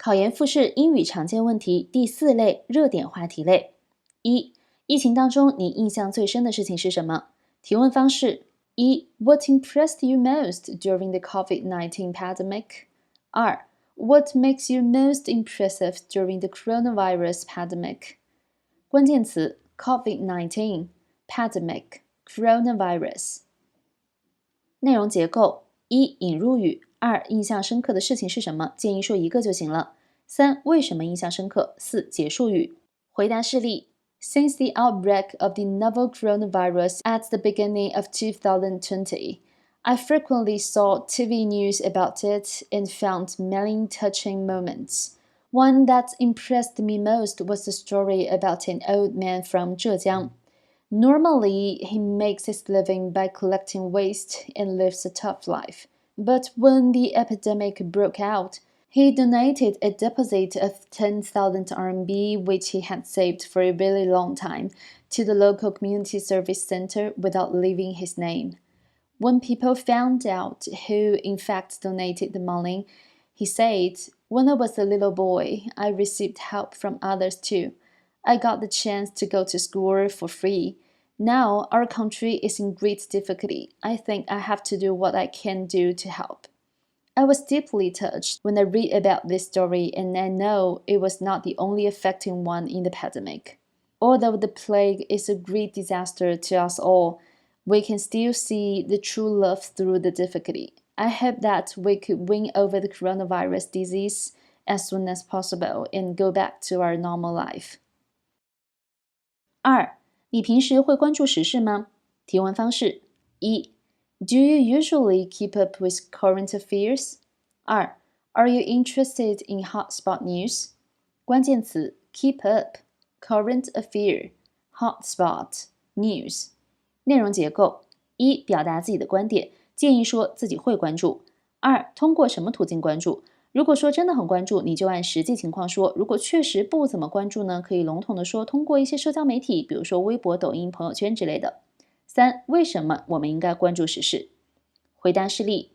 考研复试英语常见问题第4类热点话题类。1. 疫情当中你印象最深的事情是什么？提问方式： 1. What impressed you most during the COVID-19 pandemic? 2. What makes you most impressive during the coronavirus pandemic? 关键词 COVID-19, pandemic, coronavirus。 内容结构： 1. 引入语， 2. 印象深刻的事情是什么？建议说一个就行了。3. 为什么印象深刻？ 4. 结束语。回答事例：Since the outbreak of the novel coronavirus at the beginning of 2020, I frequently saw TV news about it and found many touching moments. One that impressed me most was the story about an old man from Zhejiang. Normally, he makes his living by collecting waste and lives a tough life. But when the epidemic broke out, he donated a deposit of 10,000 RMB, which he had saved for a really long time, to the local community service center without leaving his name. When people found out who in fact donated the money, he said, "When I was a little boy, I received help from others too. I got the chance to go to school for free. Now our country is in great difficulty. I think I have to do what I can do to help." I was deeply touched when I read about this story, and I know it was not the only affecting one in the pandemic. Although the plague is a great disaster to us all, we can still see the true love through the difficulty. I hope that we could win over the coronavirus disease as soon as possible and go back to our normal life. 2. 你平时会关注时事吗？提问方式： 1. Do you usually keep up with current affairs? 2. Are you interested in hotspot news? 关键词 keep up, current affair, hotspot, news。 内容结构： 1. 表达自己的观点，建议说自己会关注。 2. 通过什么途径关注？如果说真的很关注，你就按实际情况说；如果确实不怎么关注呢，可以笼统的说通过一些社交媒体，比如说微博、抖音、朋友圈之类的。3. 为什么我们应该关注时事？回答事例：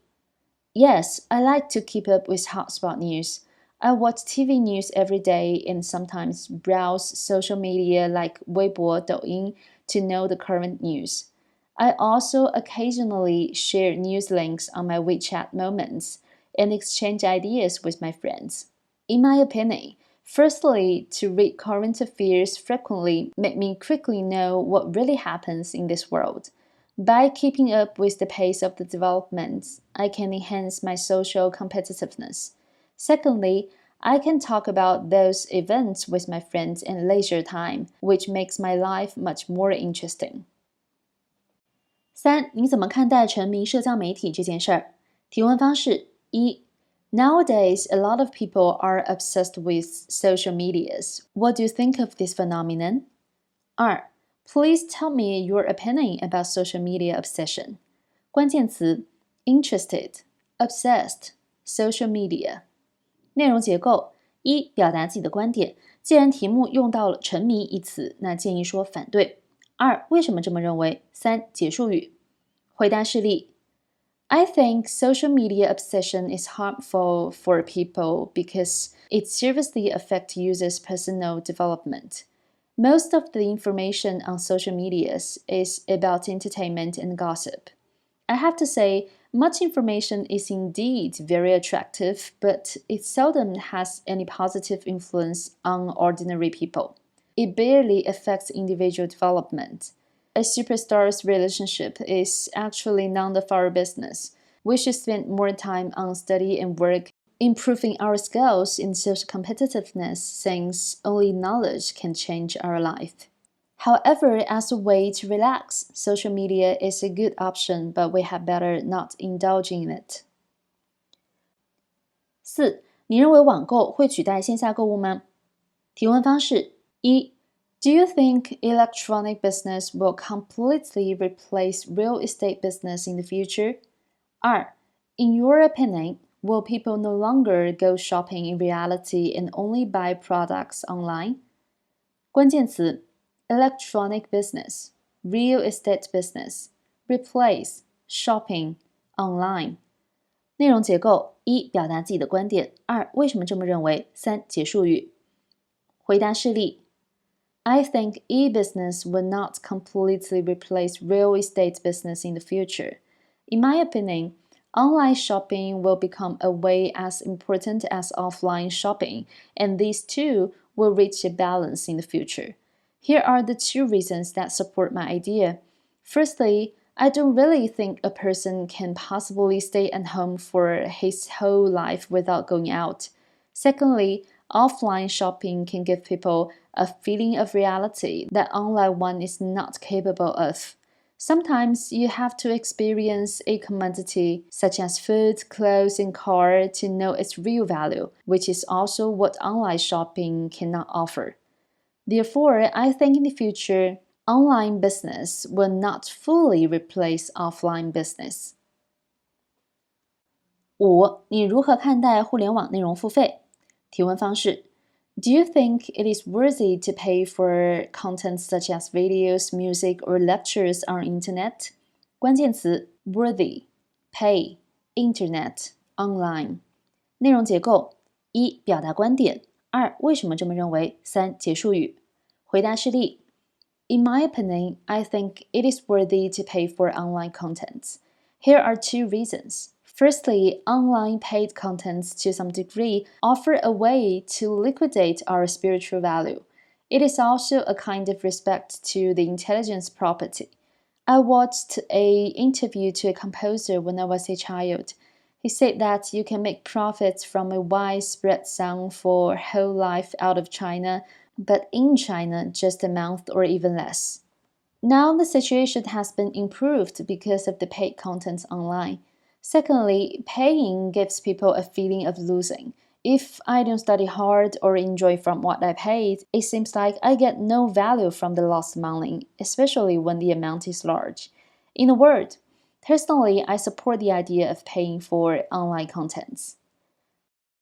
Yes, I like to keep up with hotspot news. I watch TV news every day and sometimes browse social media like 微博、抖音 to know the current news. I also occasionally share news links on my WeChat moments and exchange ideas with my friends. In my opinion, firstly, to read current affairs frequently make me quickly know what really happens in this world. By keeping up with the pace of the developments, I can enhance my social competitiveness. Secondly, I can talk about those events with my friends in leisure time, which makes my life much more interesting. 3. 你怎么看待沉迷社交媒体这件事儿？提问方式： 1. Nowadays, a lot of people are obsessed with social medias. What do you think of this phenomenon? 2. Please tell me your opinion about social media obsession. 关键词 interested, obsessed, social media。 内容结构： 1. 表达自己的观点，既然题目用到了沉迷一词，那建议说反对。 2. 为什么这么认为？ 3. 结束语。回答事例：I think social media obsession is harmful for people because it seriously affects users' personal development. Most of the information on social medias is about entertainment and gossip. I have to say, much information is indeed very attractive, but it seldom has any positive influence on ordinary people. It barely affects individual development. A superstar's relationship is actually none of our business. We should spend more time on study and work, improving our skills in social competitiveness, since only knowledge can change our life. However, as a way to relax, social media is a good option, but we had better not indulge in it. 4. 你认为网购会取代线下购物吗？提问方式： 1. Do you think electronic business will completely replace real estate business in the future? 2. In your opinion, will people no longer go shopping in reality and only buy products online? 关键词 electronic business, real estate business, replace, shopping, online。 内容结构：一、表达自己的观点；二、为什么这么认为；三、结束语。回答事例 I think e-business will not completely replace real estate business in the future. In my opinion, online shopping will become a way as important as offline shopping, and these two will reach a balance in the future. Here are the two reasons that support my idea. Firstly, I don't really think a person can possibly stay at home for his whole life without going out. Secondly, offline shopping can give people a feeling of reality that online one is not capable of. Sometimes you have to experience a commodity such as food, clothes, and car to know its real value, which is also what online shopping cannot offer. Therefore, I think in the future, online business will not fully replace offline business. 5. 你如何看待互联网内容付费？提问方式 Do you think it is worthy to pay for content such as videos, music, or lectures on internet? 关键词 worthy, pay, internet, online. 内容结构 一、表达观点 2. 为什么这么认为 3. 结束语回答事例 In my opinion, I think it is worthy to pay for online contents. Here are two reasons. Firstly, online paid contents to some degree offer a way to liquidate our spiritual value. It is also a kind of respect to the intelligence property. I watched an interview to a composer when I was a child. He said that you can make profits from a widespread song for whole life out of China, but in China, just a month or even less. Now the situation has been improved because of the paid contents online. Secondly, paying gives people a feeling of losing. If I don't study hard or enjoy from what I paid, it seems like I get no value from the lost money, especially when the amount is large. In a word, personally, I support the idea of paying for online contents.